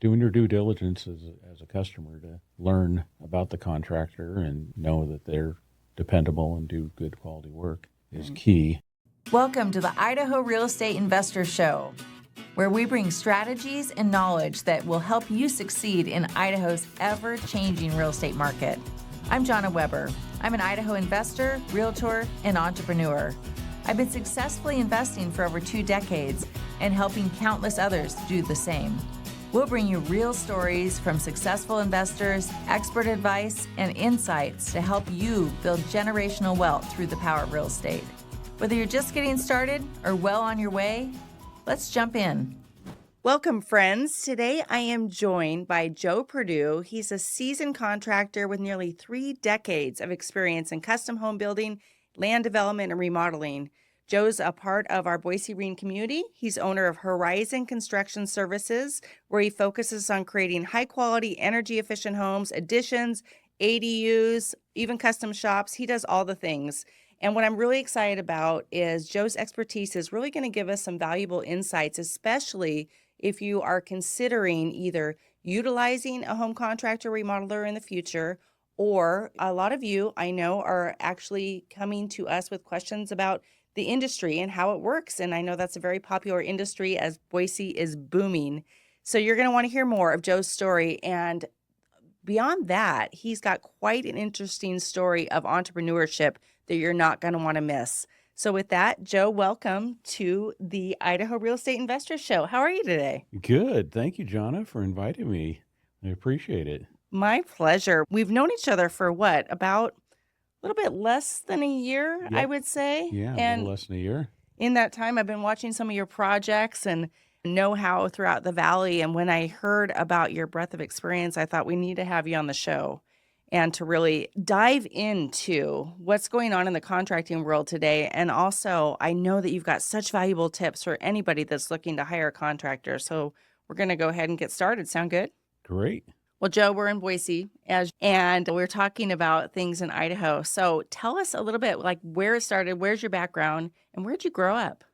doing your due diligence as a customer to learn about the contractor and know that they're dependable and do good quality work is key. Welcome to the Idaho Real Estate Investor Show, where we bring strategies and knowledge that will help you succeed in Idaho's ever-changing real estate market. I'm Jonna Weber. I'm an Idaho investor, realtor, and entrepreneur. I've been successfully investing for over 2 decades and helping countless others do the same. We'll bring you real stories from successful investors, expert advice, and insights to help you build generational wealth through the power of real estate. Whether you're just getting started or well on your way, let's jump in. Welcome, friends. Today I am joined by Joe Perdew. He's a seasoned contractor with nearly 3 decades of experience in custom home building, land development, and remodeling. Joe's a part of our Boise Green community. He's owner of Horizon Construction Services, where he focuses on creating high-quality, energy-efficient homes, additions, ADUs, even custom shops. He does all the things. And what I'm really excited about is Joe's expertise is really going to give us some valuable insights, especially if you are considering either utilizing a home contractor remodeler in the future, or a lot of you I know are actually coming to us with questions about the industry and how it works. And I know that's a very popular industry as Boise is booming. So you're going to want to hear more of Joe's story. And beyond that, he's got quite an interesting story of entrepreneurship that you're not going to want to miss. So with that, Joe, welcome to the Idaho Real Estate Investor Show. How are you today? Good. Thank you, Jonna, for inviting me. I appreciate it. My pleasure. We've known each other for what, about a little bit less than a year, I Yep. would say. Yeah, a And little less than a year. in that time, I've been watching some of your projects and know-how throughout the valley. And when I heard about your breadth of experience, I thought we need to have you on the show and to really dive into what's going on in the contracting world today. And also, I know that you've got such valuable tips for anybody that's looking to hire a contractor. So we're going to go ahead and get started. Sound good? Great. Well, Joe, we're in Boise, and we're talking about things in Idaho. So tell us a little bit, like where it started, where's your background, and where'd you grow up?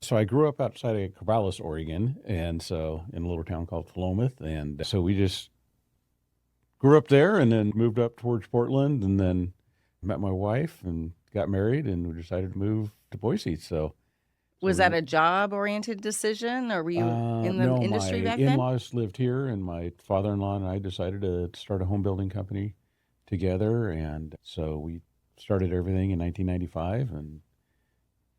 So I grew up outside of Corvallis, Oregon, and so in a little town called Philomath. And so we just grew up there and then moved up towards Portland and then met my wife and got married and we decided to move to Boise. So Was we that a job-oriented decision, or were you in the no, industry my back then? in-laws lived here, and my father-in-law and I decided to start a home building company together. And so we started everything in 1995 and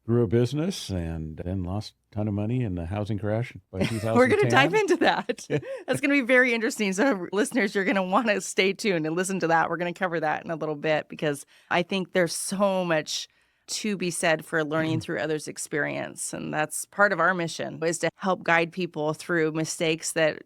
grew a business and then lost a ton of money in the housing crash by 2010. We're going to dive into that. That's going to be very interesting. So listeners, you're going to want to stay tuned and listen to that. We're going to cover that in a little bit because I think there's so much to be said for learning through others' experience. And that's part of our mission, is to help guide people through mistakes that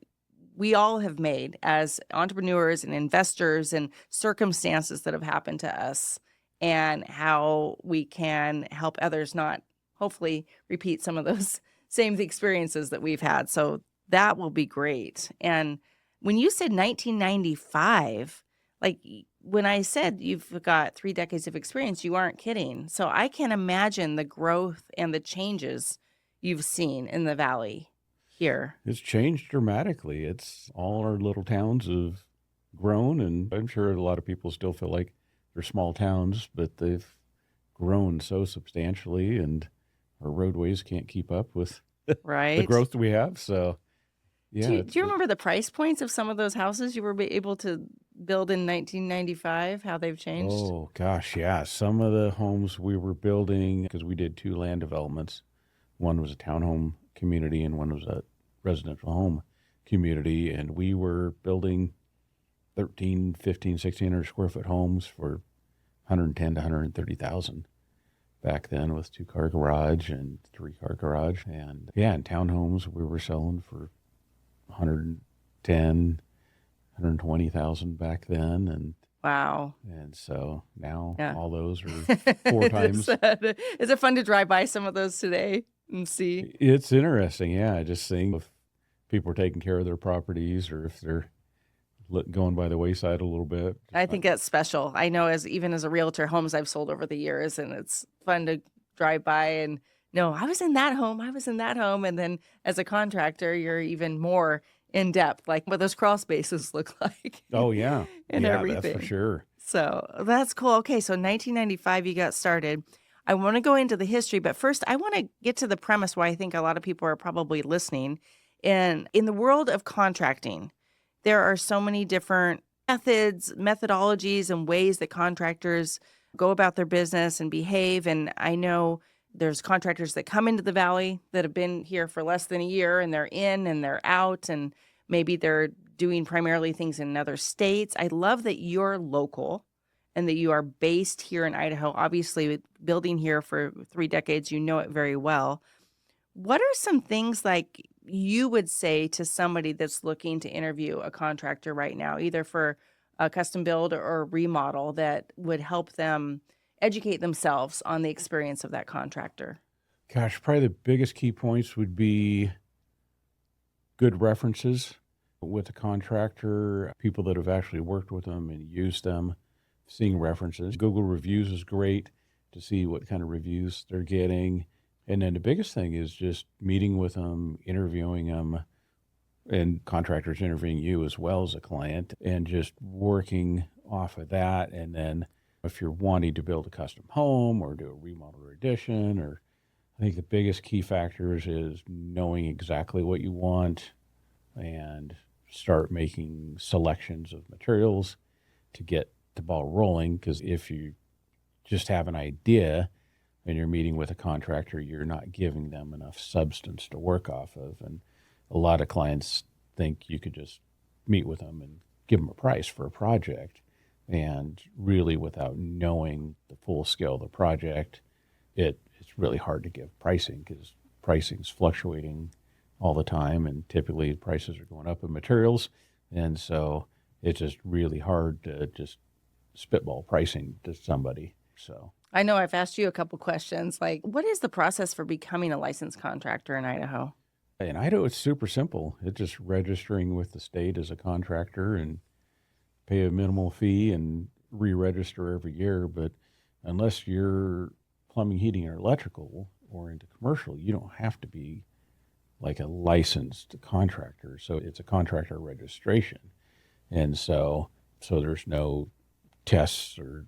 we all have made as entrepreneurs and investors and circumstances that have happened to us, and how we can help others not hopefully repeat some of those same experiences that we've had. So that will be great. And when you said 1995, like when I said you've got 3 decades of experience, you aren't kidding. So I can imagine the growth and the changes you've seen in the valley here. It's changed dramatically. It's all our little towns have grown, and I'm sure a lot of people still feel like they're small towns, but they've grown so substantially, and our roadways can't keep up with the Right. growth we have. So, yeah. Do you remember the price points of some of those houses you were able to build in 1995, how they've changed? Oh, gosh, yeah. Some of the homes we were building, because we did 2 land developments. One was a townhome community and one was a residential home community, and we were building 13, 15, 1,600 square foot homes for 110 to 130,000 back then, with 2-car garage and 3-car garage. And yeah, in townhomes we were selling for 110, 120,000 back then. Wow. And so now Yeah. all those are 4 times. Is it fun to drive by some of those today and see? It's interesting. Yeah. Just seeing if people are taking care of their properties or if they're going by the wayside a little bit. I think that's special. I know, even as a realtor, homes I've sold over the years, and it's fun to drive by and know I was in that home. And then as a contractor, you're even more in depth, like what those crawl spaces look like. Oh, yeah. And Yeah, everything. that's for sure. So that's cool. Okay, so 1995 you got started. I want to go into the history, but first I want to get to the premise why I think a lot of people are probably listening. And in the world of contracting, there are so many different methods, methodologies, and ways that contractors go about their business and behave. And I know there's contractors that come into the valley that have been here for less than a year, and they're in and they're out, and maybe they're doing primarily things in other states. I love that you're local and that you are based here in Idaho. Obviously, with building here for 3 decades, you know it very well. What are some things like you would say to somebody that's looking to interview a contractor right now, either for a custom build or remodel, that would help them educate themselves on the experience of that contractor? Gosh, probably the biggest key points would be good references with the contractor, people that have actually worked with them and used them, seeing references. Google reviews is great to see what kind of reviews they're getting. And then the biggest thing is just meeting with them, interviewing them, and contractors interviewing you as well as a client, and just working off of that. And then if you're wanting to build a custom home or do a remodel or addition, or I think the biggest key factors is knowing exactly what you want and start making selections of materials to get the ball rolling. Because if you just have an idea and you're meeting with a contractor, you're not giving them enough substance to work off of. And a lot of clients think you could just meet with them and give them a price for a project. And really, without knowing the full scale of the project, it's really hard to give pricing, because pricing's fluctuating all the time, and typically prices are going up in materials. And so it's just really hard to just spitball pricing to somebody. So I know I've asked you a couple questions, like what is the process for becoming a licensed contractor in Idaho? in Idaho, it's super simple. It's just registering with the state as a contractor and pay a minimal fee and re-register every year. But unless you're plumbing, heating, or electrical or into commercial, you don't have to be like a licensed contractor. So it's a contractor registration. And so there's no tests or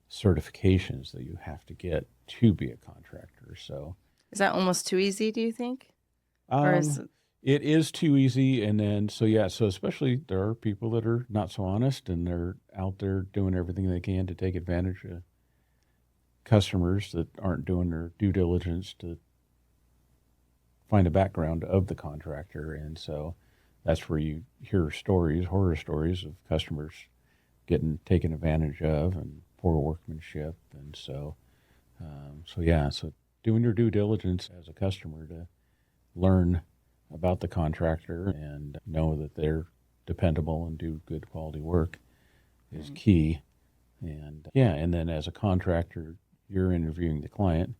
certifications that you have to get to be a contractor. So Is that almost too easy, do you think? Or is it is too easy. And then, so especially there are people that are not so honest, and they're out there doing everything they can to take advantage of customers that aren't doing their due diligence to find a background of the contractor. And so that's where you hear stories, horror stories of customers getting taken advantage of and poor workmanship. And so doing your due diligence as a customer to learn about the contractor and know that they're dependable and do good quality work is key. And and then as a contractor, you're interviewing the client.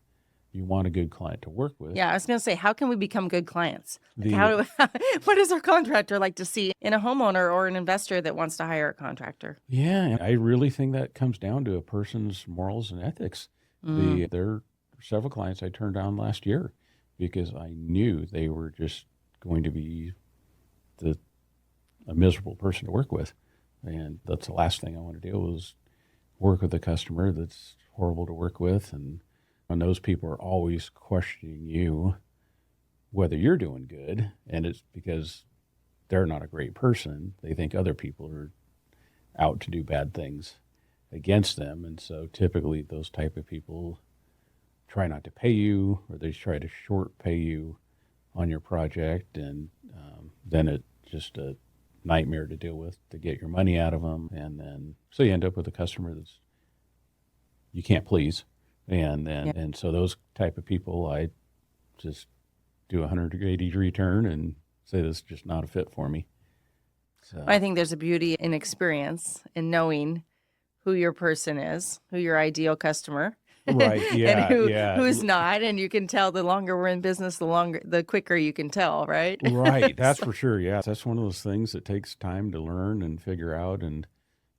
You want a good client to work with. Yeah, I was going to say, how can we become good clients? Like what does our contractor like to see in a homeowner or an investor that wants to hire a contractor? Yeah, and I really think that comes down to a person's morals and ethics. There are several clients I turned down last year because I knew they were just going to be a miserable person to work with. And that's the last thing I want to do is work with a customer that's horrible to work with. And those people are always questioning you whether you're doing good, and it's because they're not a great person. They think other people are out to do bad things against them. And so typically those type of people try not to pay you, or they try to short pay you on your project. And then it's just a nightmare to deal with to get your money out of them. And then, so you end up with a customer that's you can't please. And so those type of people, I just do a 180-degree turn and say this is just not a fit for me. So I think there's a beauty in experience in knowing who your person is, who your ideal customer, right, yeah, and who's not. And you can tell the longer we're in business, the quicker you can tell, right? Right, that's for sure. Yeah, that's one of those things that takes time to learn and figure out, and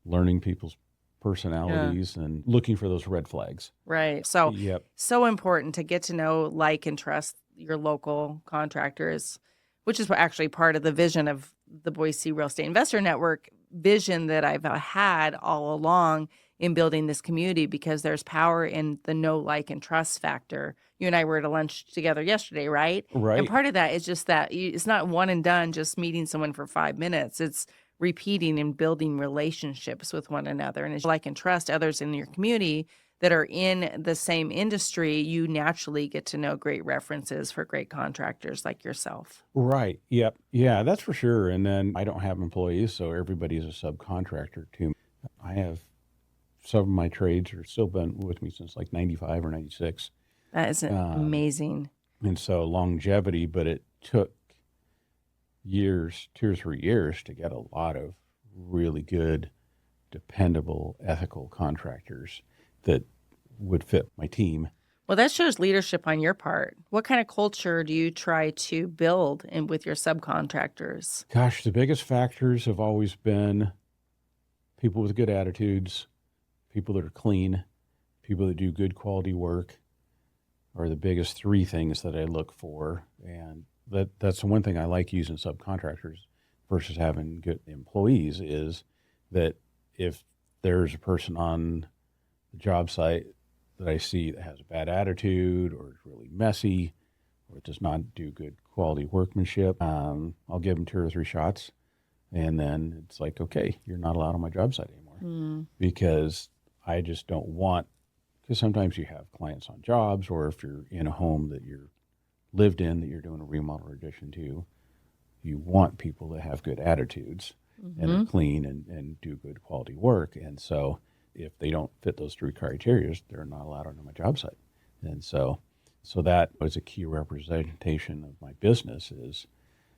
learning people's personalities and looking for those red flags. Right. So, Yep. so important to get to know, like, and trust your local contractors. which is actually part of the vision of the Boise Real Estate Investor Network vision that I've had all along in building this community, because there's power in the know, like, and trust factor. You and I were at a lunch together yesterday, right? And Right. part of that is just that it's not one and done, just meeting someone for 5 minutes. It's repeating and building relationships with one another. And as you like and trust others in your community that are in the same industry, you naturally get to know great references for great contractors like yourself. Right. Yep. Yeah, that's for sure. And then I don't have employees, so everybody's a subcontractor to me. I have some of my trades are still been with me since like 95 or 96. That is amazing. And so longevity, but it took years, 2 or 3 years to get a lot of really good, dependable, ethical contractors that would fit my team. Well, that shows leadership on your part. What kind of culture do you try to build with your subcontractors? Gosh, the biggest factors have always been people with good attitudes, people that are clean, people that do good quality work are the biggest three things that I look for. And that's the one thing I like using subcontractors versus having good employees is that if there's a person on the job site that I see that has a bad attitude or is really messy or does not do good quality workmanship, I'll give them 2 or 3 shots. And then it's like, okay, you're not allowed on my job site anymore because I just don't want, because sometimes you have clients on jobs, or if you're in a home that you're lived in that you're doing a remodel or addition to, you want people that have good attitudes and are clean and do good quality work. And so if they don't fit those 3 criteria, they're not allowed on my job site. And so that was a key representation of my business, is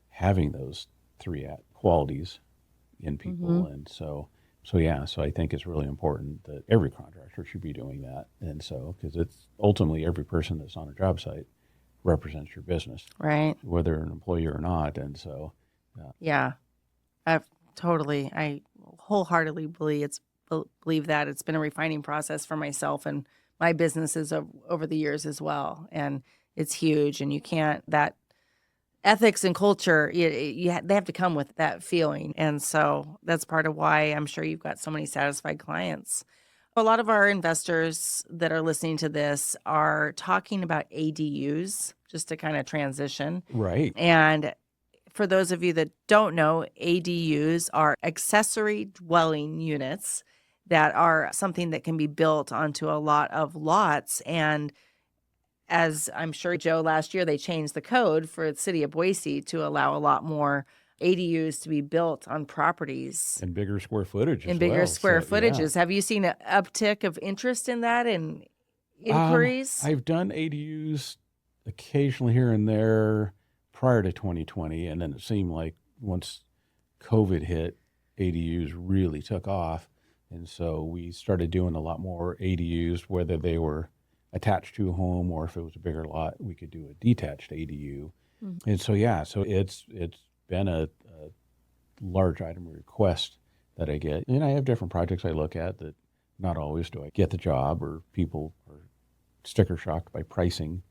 having those 3 qualities in people. And so I think it's really important that every contractor should be doing that. And so, because it's ultimately every person that's on a job site represents your business, Right. whether an employee or not. And so, Yeah. I wholeheartedly believe that. It's been a refining process for myself and my businesses over the years as well. And it's huge. And you can't, that ethics and culture, they have to come with that feeling. And so that's part of why I'm sure you've got so many satisfied clients. A lot of our investors that are listening to this are talking about ADUs, just to kind of transition. right. And for those of you that don't know, ADUs are accessory dwelling units that are something that can be built onto a lot of lots. And as I'm sure, Joe, last year they changed the code for the city of Boise to allow a lot more ADUs to be built on properties And bigger square footage in as bigger well. square So, yeah. footages. Have you seen an uptick of interest in that and inquiries? I've done ADUs occasionally here and there prior to 2020, and then it seemed like once COVID hit, ADUs really took off, and so we started doing a lot more ADUs, whether they were attached to a home or if it was a bigger lot, we could do a detached ADU. And so it's been a large item request that I get, and I have different projects I look at that not always do I get the job, or people are sticker shocked by pricing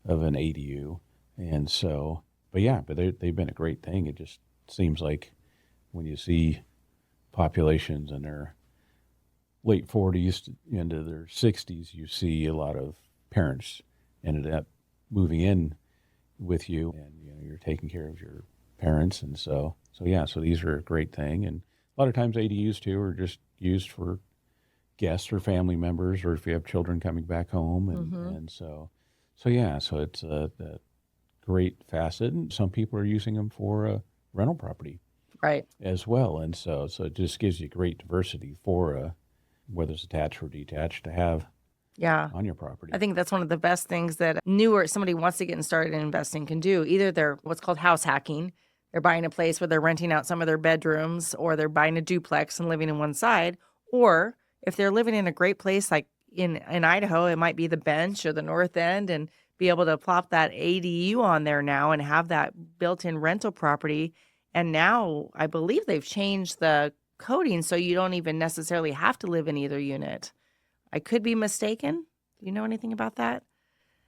of an ADU. And so, but they've been a great thing. It just seems like when you see populations in their late 40s into their 60s, you see a lot of parents ended up moving in with you, and you're taking care of your parents. And so these are a great thing. And a lot of times ADUs too are just used for guests or family members, or if you have children coming back home. And so it's a great facet. And some people are using them for a rental property Right. as well. And so it just gives you great diversity for whether it's attached or detached to have Yeah. on your property. I think that's one of the best things that somebody wants to get started in investing can do. Either they're what's called house hacking. They're buying a place where they're renting out some of their bedrooms, or they're buying a duplex and living in one side. Or if they're living in a great place like in Idaho, it might be the Bench or the North End, and be able to plop that ADU on there now and have that built-in rental property. And now I believe they've changed the coding so you don't even necessarily have to live in either unit. I could be mistaken. Do you know anything about that?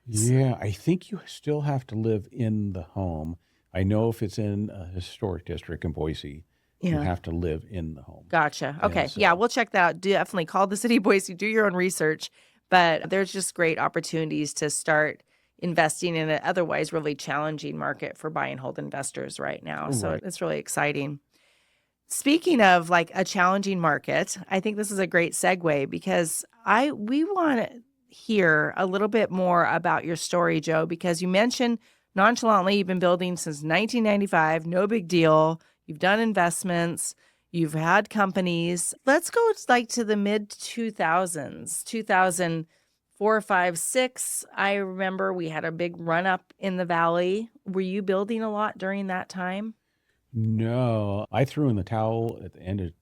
Yeah, I think you still have to live in the home, I know if it's in a historic district in Boise, you Yeah. have to live in the home. Gotcha. And Okay. Yeah, so, we'll check that out. Definitely call the city of Boise, do your own research. But there's just great opportunities to start investing in an otherwise really challenging market for buy and hold investors right now. So right. it's really exciting. Speaking of like a challenging market, I think this is a great segue because we want to hear a little bit more about your story, Joe, because you mentioned nonchalantly you've been building since 1995, no big deal. You've done investments, you've had companies. Let's go like to the mid 2000s, 2004, 5, 6. I remember we had a big run up in the valley. Were you building a lot during that time? No, I threw in the towel at the end of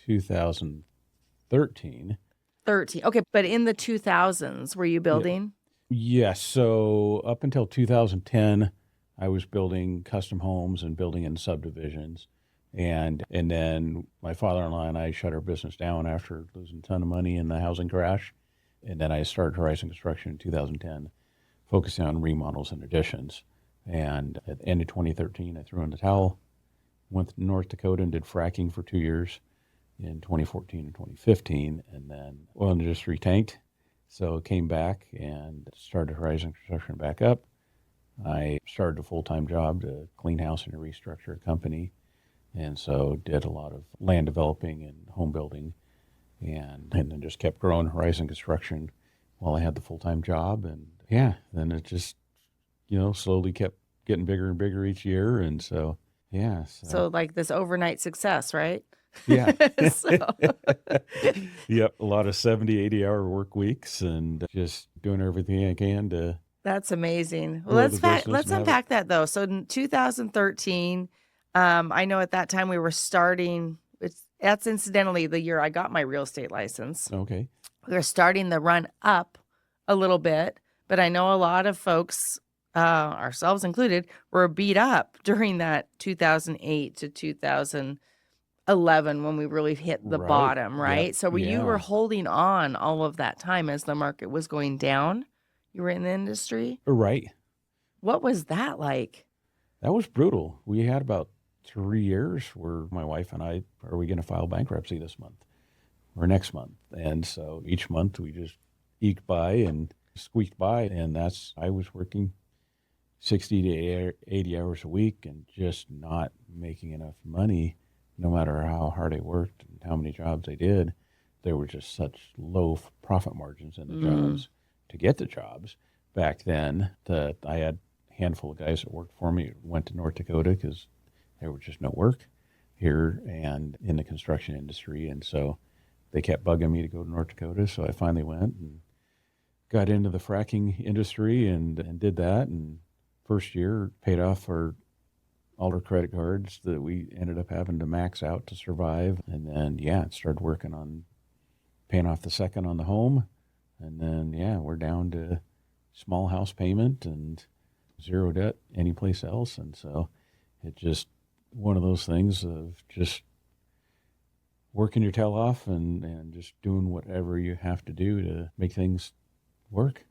2013. 13. Okay, but in the 2000s, were you Yeah. building? Yes. So up until 2010, I was building custom homes and building in subdivisions. And then my father-in-law and I shut our business down after losing a ton of money in the housing crash. And then I started Horizon Construction in 2010, focusing on remodels and additions. And at the end of 2013, I threw in the towel, went to North Dakota and did fracking for 2 years in 2014 and 2015. And then oil industry tanked. So came back and started Horizon Construction back up. I started a full-time job to clean house and restructure a company. And so did a lot of land developing and home building and then just kept growing Horizon Construction while I had the full-time job. And yeah, then it just, slowly kept getting bigger and bigger each year. And so, yeah. So like this overnight success, right? Yeah. So Yep. A lot of 70, 80-hour work weeks and just doing everything I can to that's amazing. Well, grow the business let's and have it. unpack that though. So in 2013, I know at that time we were starting. That's incidentally the year I got my real estate license. Okay. We were starting the run up a little bit, but I know a lot of folks, ourselves included, were beat up during that 2008 to 2011 when we really hit the Right. bottom, Yep. right? So you were Yeah. holding on all of that time as the market was going down. You were in the industry. Right. What was that like? That was brutal. We had about 3 years where my wife and I, are we going to file bankruptcy this month or next month? And so each month we just eked by and squeaked by. And I was working 60 to 80 hours a week and just not making enough money, no matter how hard I worked and how many jobs I did. There were just such low profit margins in the jobs to get the jobs back then that I had a handful of guys that worked for me went to North Dakota because there was just no work here and in the construction industry. And so they kept bugging me to go to North Dakota. So I finally went and got into the fracking industry and did that. And first year paid off all our credit cards that we ended up having to max out to survive. And then, started working on paying off the second on the home. And then, we're down to small house payment and zero debt anyplace else. And so it just one of those things of just working your tail off and just doing whatever you have to do to make things work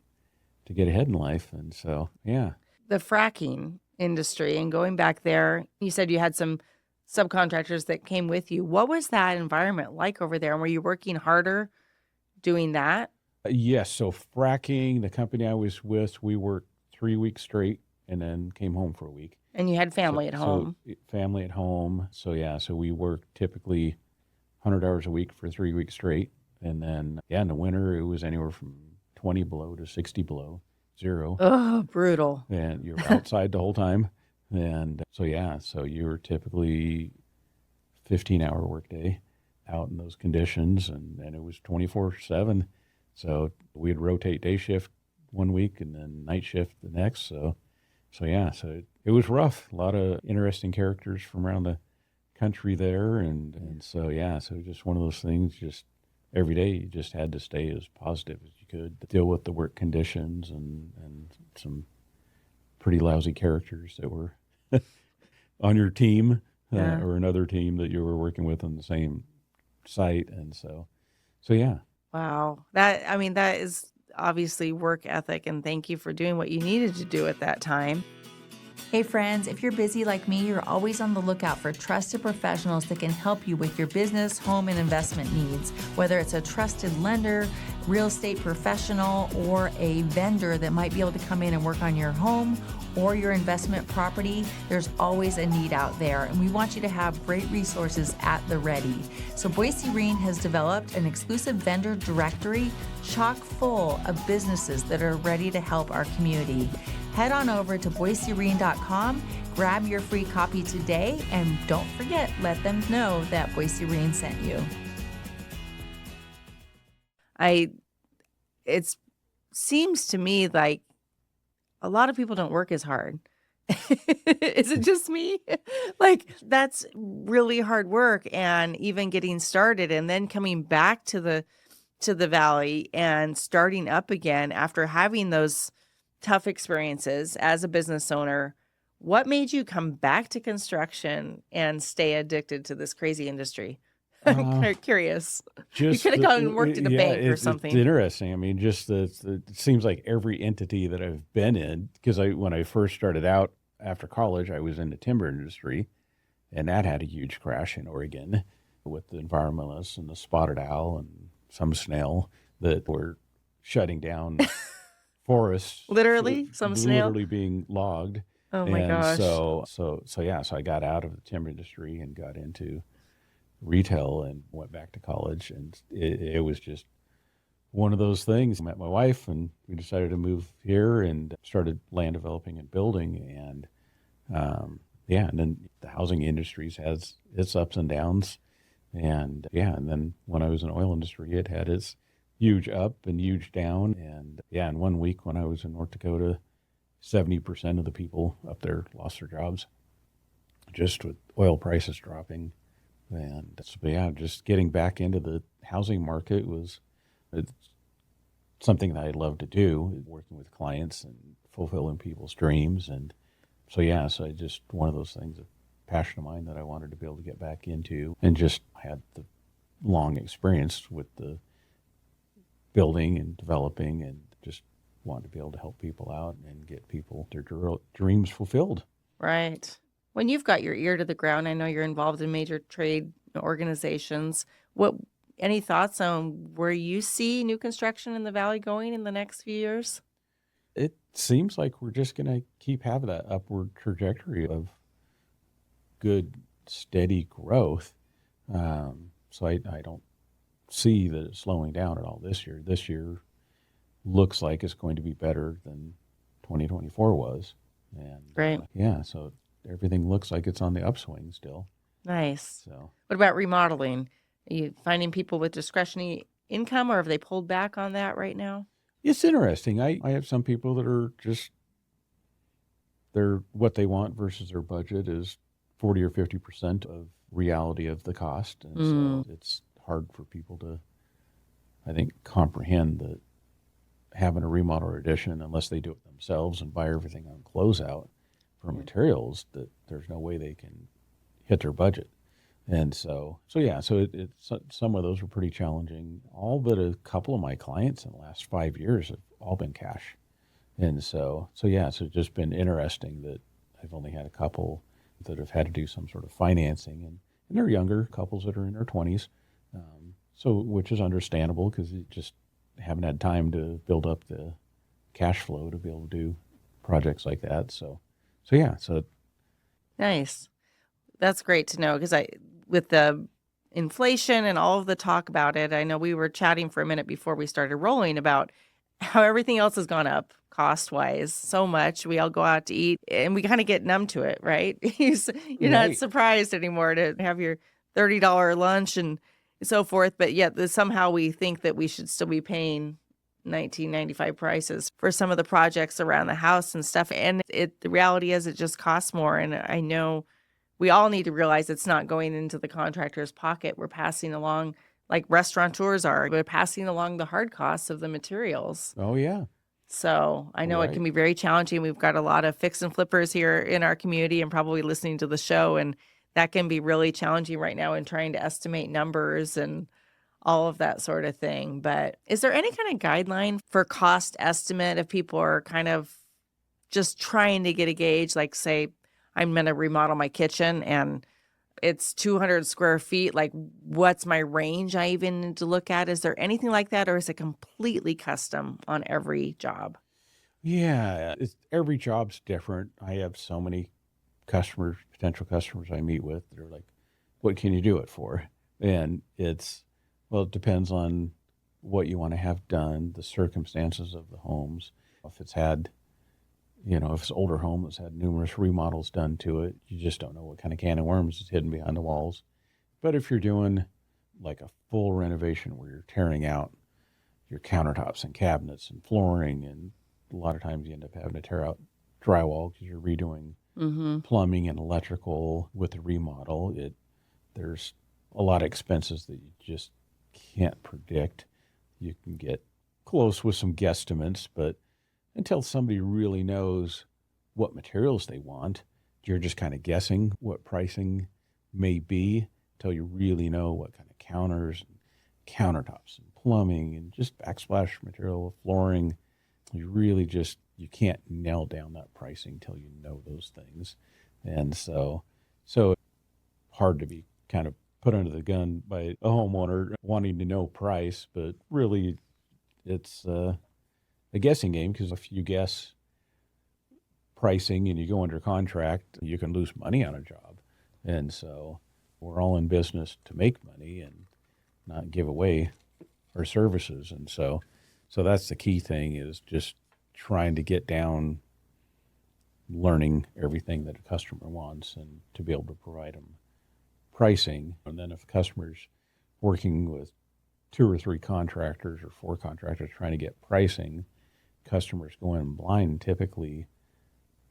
to get ahead in life. And so, yeah. The fracking industry and going back there, you said you had some subcontractors that came with you. What was that environment like over there? And were you working harder doing that? Yes. So fracking, the company I was with, we worked 3 weeks straight and then came home for a week. And you had family at home. So family at home. So so we worked typically 100 hours a week for 3 weeks straight. And then, in the winter, it was anywhere from 20 below to 60 below, zero. Oh, brutal. And you're outside the whole time. And so, so you were typically 15-hour workday out in those conditions. And it was 24/7. So we'd rotate day shift one week and then night shift the next. So it was rough. A lot of interesting characters from around the country there. And so just one of those things, just every day you just had to stay as positive as you could to deal with the work conditions and some pretty lousy characters that were on your team or another team that you were working with on the same site. And so yeah. Wow. That is obviously work ethic, and thank you for doing what you needed to do at that time. Hey friends, if you're busy like me, you're always on the lookout for trusted professionals that can help you with your business, home, and investment needs. Whether it's a trusted lender, real estate professional, or a vendor that might be able to come in and work on your home or your investment property, there's always a need out there, and we want you to have great resources at the ready. So Boise Reen has developed an exclusive vendor directory chock full of businesses that are ready to help our community. Head on over to boisereen.com, grab your free copy today, and don't forget, let them know that Boise Reen sent you. It seems to me like a lot of people don't work as hard. Is it just me? Like, that's really hard work, and even getting started and then coming back to the valley and starting up again after having those tough experiences as a business owner. What made you come back to construction and stay addicted to this crazy industry? I'm kind of curious. You Just could have gone and worked at a bank or it's something. interesting. I mean, just it seems like every entity that I've been in, because when I first started out after college, I was in the timber industry, and that had a huge crash in Oregon with the environmentalists and the spotted owl and some snail that were shutting down forests, Literally? Some snail? literally being logged. Oh my gosh. So I got out of the timber industry and got into retail and went back to college, and it was just one of those things. I met my wife, and we decided to move here and started land developing and building, and and then the housing industry has its ups and downs, and then when I was in the oil industry, it had its huge up and huge down, and in 1 week when I was in North Dakota, 70% of the people up there lost their jobs just with oil prices dropping. And so, just getting back into the housing market it's something that I love to do, working with clients and fulfilling people's dreams. And so I just, one of those things, a passion of mine that I wanted to be able to get back into, and just had the long experience with the building and developing, and just wanted to be able to help people out and get people their dreams fulfilled. Right. When you've got your ear to the ground, I know you're involved in major trade organizations. Any thoughts on where you see new construction in the valley going in the next few years? It seems like we're just going to keep having that upward trajectory of good, steady growth. So I don't see that it's slowing down at all this year. This year looks like it's going to be better than 2024 was. And Great. So everything looks like it's on the upswing still. Nice. So What about remodeling? Are you finding people with discretionary income, or have they pulled back on that right now? it's interesting. I have some people that are just what they want versus their budget is 40 or 50% of reality of the cost. And so it's hard for people to, I think, comprehend that having a remodel or addition, unless they do it themselves and buy everything on closeout for materials, that there's no way they can hit their budget. And so some of those were pretty challenging. All but a couple of my clients in the last 5 years have all been cash. And so it's just been interesting that I've only had a couple that have had to do some sort of financing, and they're younger couples that are in their 20s. Which is understandable because you just haven't had time to build up the cash flow to be able to do projects like that. So Nice. That's great to know, because with the inflation and all of the talk about it, I know we were chatting for a minute before we started rolling about how everything else has gone up cost-wise so much. We all go out to eat and we kind of get numb to it, right? You're not Right. surprised anymore to have your $30 lunch and so forth, but yet somehow we think that we should still be paying $19.95 prices for some of the projects around the house and stuff. And the reality is it just costs more. And I know we all need to realize it's not going into the contractor's pocket. We're passing along, like restaurateurs are, we're passing along the hard costs of the materials. Oh yeah. So I know it can be very challenging. We've got a lot of fix and flippers here in our community and probably listening to the show. And that can be really challenging right now in trying to estimate numbers and all of that sort of thing. But is there any kind of guideline for cost estimate if people are kind of just trying to get a gauge, like say I'm going to remodel my kitchen and it's 200 square feet. Like, what's my range I even need to look at? Is there anything like that, or is it completely custom on every job? Yeah, every job's different. I have so many customers, potential customers I meet with, they're like, what can you do it for? And well, it depends on what you want to have done, the circumstances of the homes. If it's had, if it's an older home that's had numerous remodels done to it, you just don't know what kind of can of worms is hidden behind the walls. But if you're doing like a full renovation where you're tearing out your countertops and cabinets and flooring, and a lot of times you end up having to tear out drywall because you're redoing plumbing and electrical with the remodel. There's a lot of expenses that you just can't predict. You can get close with some guesstimates, but until somebody really knows what materials they want, you're just kind of guessing what pricing may be until you really know what kind of counters and countertops and plumbing and just backsplash material, flooring. You can't nail down that pricing till you know those things. And so hard to be kind of put under the gun by a homeowner wanting to know price, but really it's a guessing game, because if you guess pricing and you go under contract, you can lose money on a job. And so we're all in business to make money and not give away our services. And so that's the key thing, is just trying to get down, learning everything that a customer wants and to be able to provide them pricing. And then if the customer's working with 2 or 3 contractors or 4 contractors trying to get pricing, customers go in blind, typically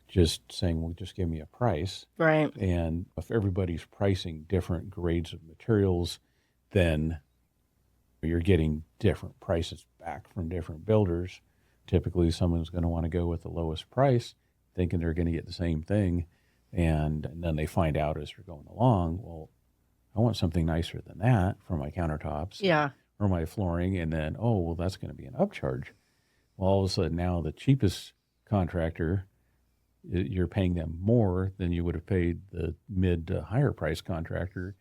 just saying, well, just give me a price. Right. And if everybody's pricing different grades of materials, then you're getting different prices back from different builders. Typically, someone's going to want to go with the lowest price, thinking they're going to get the same thing. And then they find out as they're going along, well, I want something nicer than that for my countertops or my flooring. And then, oh, well, that's going to be an upcharge. Well, all of a sudden now the cheapest contractor, you're paying them more than you would have paid the mid to higher price contractor,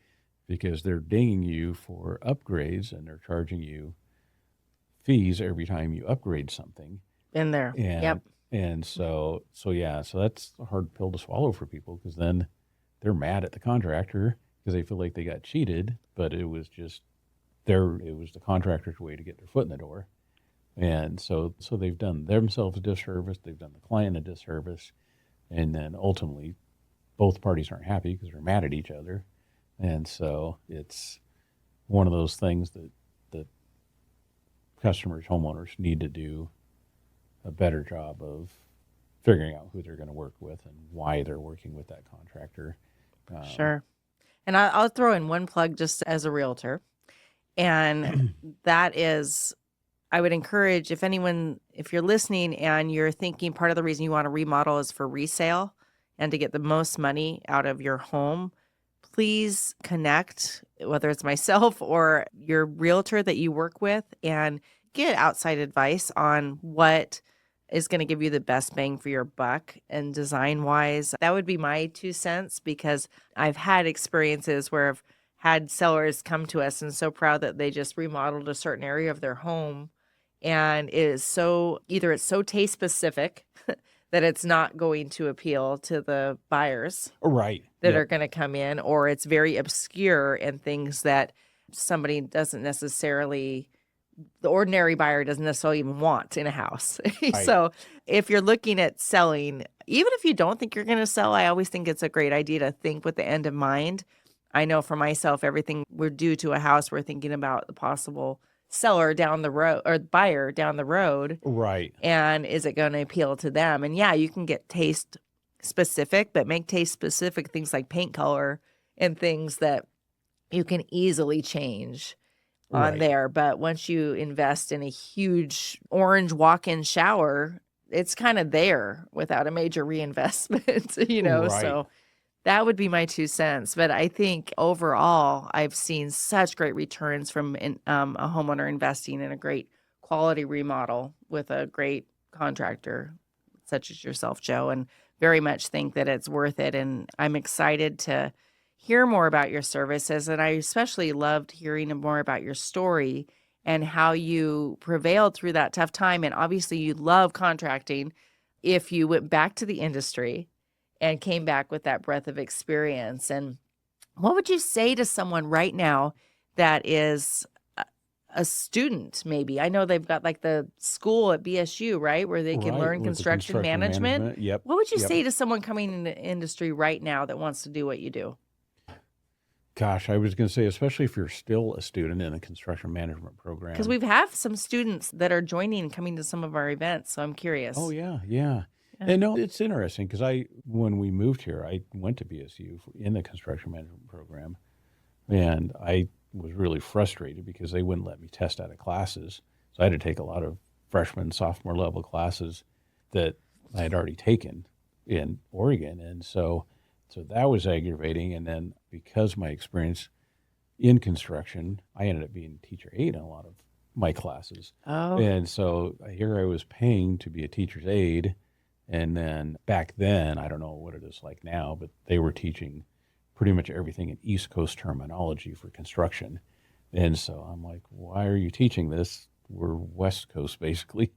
because they're dinging you for upgrades and they're charging you fees every time you upgrade something In there. and Yep. and so that's a hard pill to swallow for people, because then they're mad at the contractor because they feel like they got cheated, but it was just it was the contractor's way to get their foot in the door. And so they've done themselves a disservice, they've done the client a disservice, and then ultimately both parties aren't happy because they're mad at each other. And so it's one of those things that customers, homeowners need to do a better job of figuring out who they're going to work with and why they're working with that contractor. Sure. And I'll throw in one plug just as a realtor. And that is, I would encourage, if you're listening and you're thinking part of the reason you want to remodel is for resale and to get the most money out of your home, please connect, whether it's myself or your realtor that you work with, and get outside advice on what is going to give you the best bang for your buck and design wise. That would be my 2 cents, because I've had experiences where I've had sellers come to us and so proud that they just remodeled a certain area of their home, and it is either it's so taste specific that it's not going to appeal to the buyers Right. that are going to come in, or it's very obscure and things that somebody doesn't necessarily, the ordinary buyer doesn't necessarily even want in a house. Right. So if you're looking at selling, even if you don't think you're going to sell, I always think it's a great idea to think with the end in mind. I know for myself, everything we're due to a house, we're thinking about the possible seller down the road or buyer down the road. Right. And is it going to appeal to them? And yeah, you can get taste specific, but make taste specific things like paint color and things that you can easily change on Right. there. But once you invest in a huge orange walk-in shower, it's kind of there without a major reinvestment, Right. So that would be my 2 cents. But I think overall, I've seen such great returns from a homeowner investing in a great quality remodel with a great contractor. such as yourself, Joe, and very much think that it's worth it. And I'm excited to hear more about your services. And I especially loved hearing more about your story and how you prevailed through that tough time. And obviously, you love contracting. If you went back to the industry and came back with that breadth of experience. And what would you say to someone right now that is a student, maybe? I know they've got like the school at BSU, right, where they can Right, learn with the construction construction management. management. Yep, What would you yep. say to someone coming in the industry right now that wants to do what you do? Gosh, I was going to say, especially if you're still a student in a construction management program. Because we've have some students that are joining and coming to some of our events, so I'm curious. Oh, yeah, yeah. Yeah. And no, it's interesting because when we moved here, I went to BSU in the construction management program, and I was really frustrated because they wouldn't let me test out of classes. So I had to take a lot of freshman, sophomore level classes that I had already taken in Oregon. And so that was aggravating. And then because my experience in construction, I ended up being teacher aide in a lot of my classes. Oh, And so here I was paying to be a teacher's aide. And then back then, I don't know what it is like now, but they were teaching pretty much everything in East Coast terminology for construction. And so I'm like, why are you teaching this? We're West Coast, basically,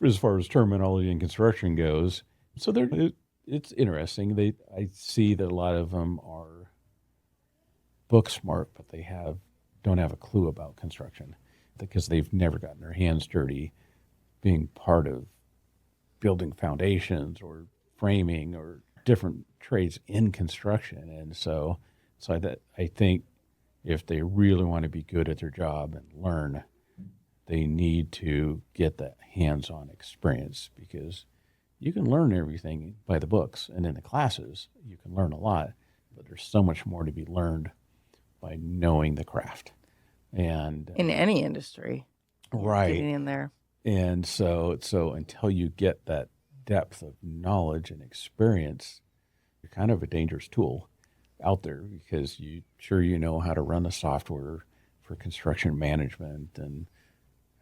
as far as terminology and construction goes. So it's interesting. I see that a lot of them are book smart, but they don't have a clue about construction because they've never gotten their hands dirty being part of building foundations or framing or different trades in construction. And so I think if they really want to be good at their job and learn, they need to get that hands-on experience, because you can learn everything by the books and in the classes. You can learn a lot, but there's so much more to be learned by knowing the craft. And in any industry, right. getting in there. And so until you get that depth of knowledge and experience, you're kind of a dangerous tool out there, because you know how to run the software for construction management and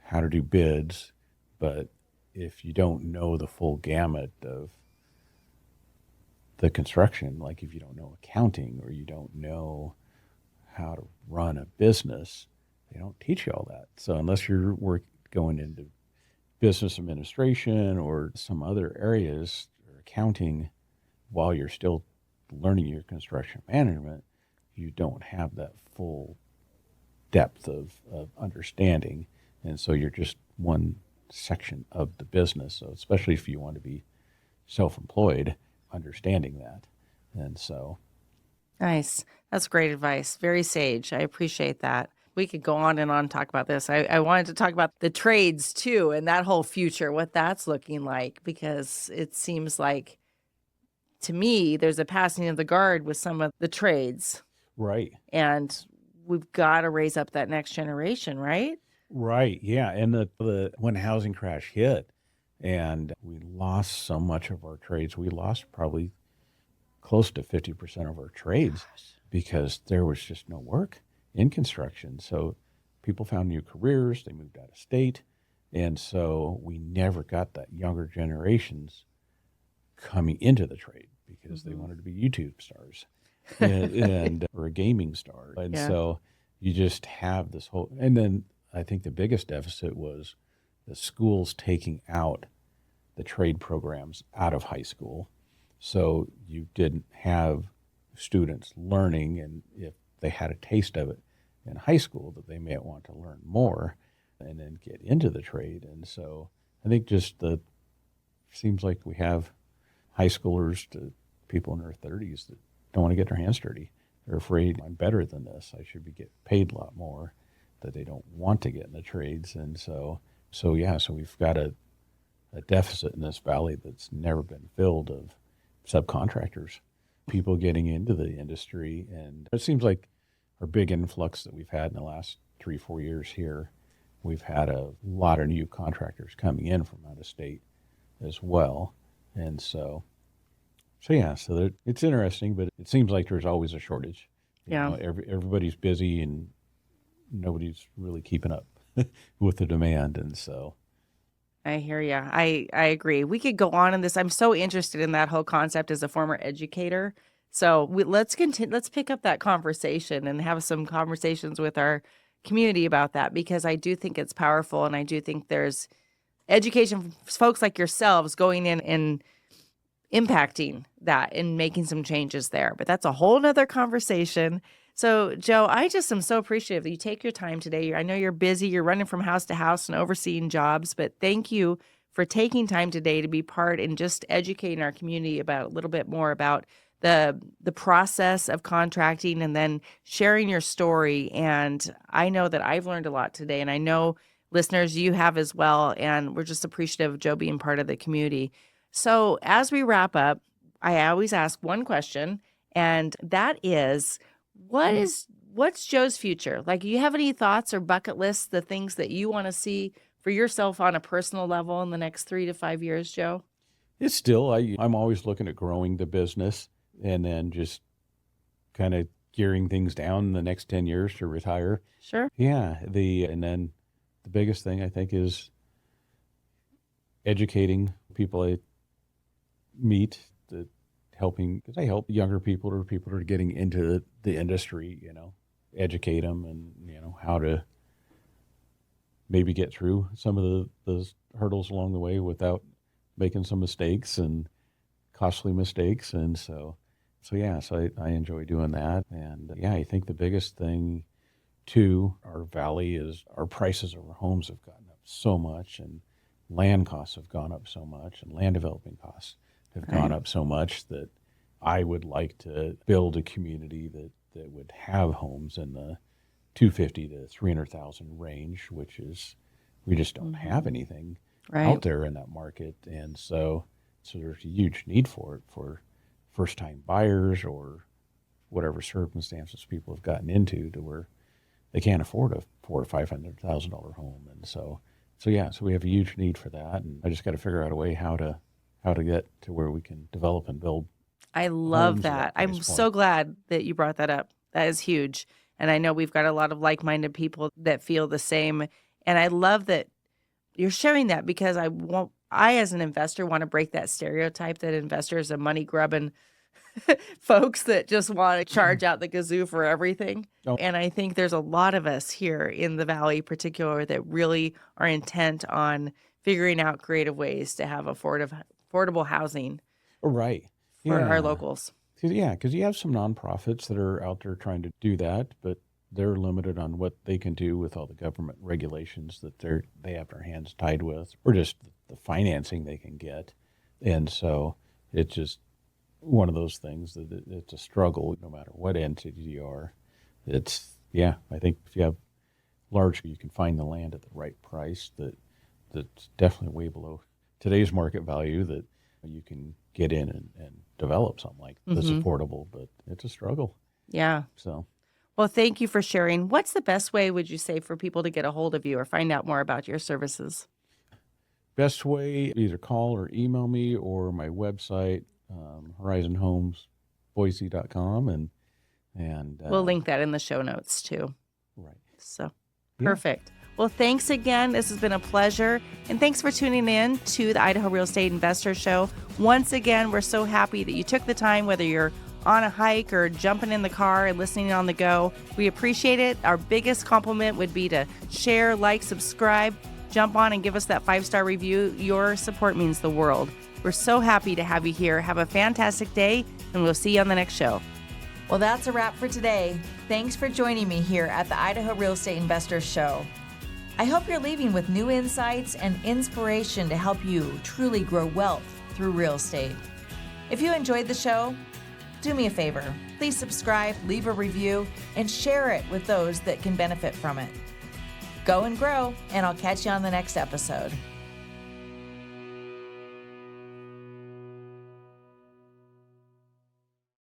how to do bids, but if you don't know the full gamut of the construction, like if you don't know accounting or you don't know how to run a business, they don't teach you all that. So unless you're going into business administration or some other areas or accounting while you're still learning your construction management, you don't have that full depth of understanding. And so you're just one section of the business. So especially if you want to be self-employed, understanding that. And so. Nice. That's great advice. Very sage. I appreciate that. We could go on and on and talk about this. I wanted to talk about the trades too, and that whole future, what that's looking like, because it seems like, to me, there's a passing of the guard with some of the trades. Right. And we've got to raise up that next generation, right? Right. Yeah. And when housing crash hit and we lost so much of our trades, we lost probably close to 50% of our trades because there was just no work in construction. So people found new careers, they moved out of state. And so we never got that younger generations coming into the trade because they wanted to be YouTube stars and or a gaming star. And so you just have this whole, and then I think the biggest deficit was the schools taking out the trade programs out of high school. So you didn't have students learning, and if they had a taste of it in high school, that they may want to learn more and then get into the trade. And so I think seems like we have high schoolers to people in their 30s that don't want to get their hands dirty. They're afraid, I'm better than this, I should be getting paid a lot more, that they don't want to get in the trades. And so we've got a deficit in this valley that's never been filled of subcontractors, people getting into the industry. And it seems like our big influx that we've had in the last 3-4 years here, we've had a lot of new contractors coming in from out of state as well. And so it's interesting, but it seems like there's always a shortage. You know, everybody's busy and nobody's really keeping up with the demand. And so, I hear you. I agree. We could go on in this. I'm so interested in that whole concept as a former educator. So let's continue. Let's pick up that conversation and have some conversations with our community about that, because I do think it's powerful, and I do think there's education from folks like yourselves going in and impacting that and making some changes there. But that's a whole nother conversation. So, Joe, I just am so appreciative that you take your time today. I know you're busy, you're running from house to house and overseeing jobs, but thank you for taking time today to be part and just educating our community about a little bit more about the process of contracting, and then sharing your story. And I know that I've learned a lot today, and I know listeners, you have as well. And we're just appreciative of Joe being part of the community. So as we wrap up, I always ask one question, and that is, what's Joe's future? Like, do you have any thoughts or bucket lists, the things that you want to see for yourself on a personal level in the next 3 to 5 years, Joe? It's still, I'm always looking at growing the business and then just kind of gearing things down in the next 10 years to retire. Sure. Yeah. And then the biggest thing I think is educating people I meet, helping, because I help younger people or people that are getting into the industry, educate them and, how to maybe get through some of those hurdles along the way without making some mistakes and costly mistakes. And so I enjoy doing that. And I think the biggest thing too, our valley, is our prices of our homes have gotten up so much, and land costs have gone up so much, and land developing costs have gone up so much that I would like to build a community that would have homes in the 250 to 300,000 range, which is, we just don't have anything out there in that market. And so there's a huge need for it for first-time buyers or whatever circumstances people have gotten into to where they can't afford a $400,000 or $500,000 home. And so we have a huge need for that. And I just got to figure out a way how to get to where we can develop and build. I love that. I'm so glad that you brought that up. That is huge. And I know we've got a lot of like-minded people that feel the same. And I love that you're sharing that, because I, as an investor, want to break that stereotype that investors are money-grubbing folks that just want to charge out the kazoo for everything. Oh. And I think there's a lot of us here in the Valley in particular that really are intent on figuring out creative ways to have affordable housing for our locals. Because you have some nonprofits that are out there trying to do that, but they're limited on what they can do with all the government regulations that they have their hands tied with, or just the financing they can get. And so it's just one of those things that it's a struggle no matter what entity you are. I think if you have large, you can find the land at the right price that's definitely way below today's market value, that you can get in and develop something like this affordable, but it's a struggle. Yeah. So. Well, thank you for sharing. What's the best way, would you say, for people to get a hold of you or find out more about your services? Best way, either call or email me, or my website, horizonhomesboise.com, and we'll link that in the show notes too. Right. So perfect. Well, thanks again. This has been a pleasure. And thanks for tuning in to the Idaho Real Estate Investor Show. Once again, we're so happy that you took the time, whether you're on a hike or jumping in the car and listening on the go. We appreciate it. Our biggest compliment would be to share, like, subscribe, jump on and give us that 5-star review. Your support means the world. We're so happy to have you here. Have a fantastic day, and we'll see you on the next show. Well, that's a wrap for today. Thanks for joining me here at the Idaho Real Estate Investors Show. I hope you're leaving with new insights and inspiration to help you truly grow wealth through real estate. If you enjoyed the show, do me a favor. Please subscribe, leave a review, and share it with those that can benefit from it. Go and grow, and I'll catch you on the next episode.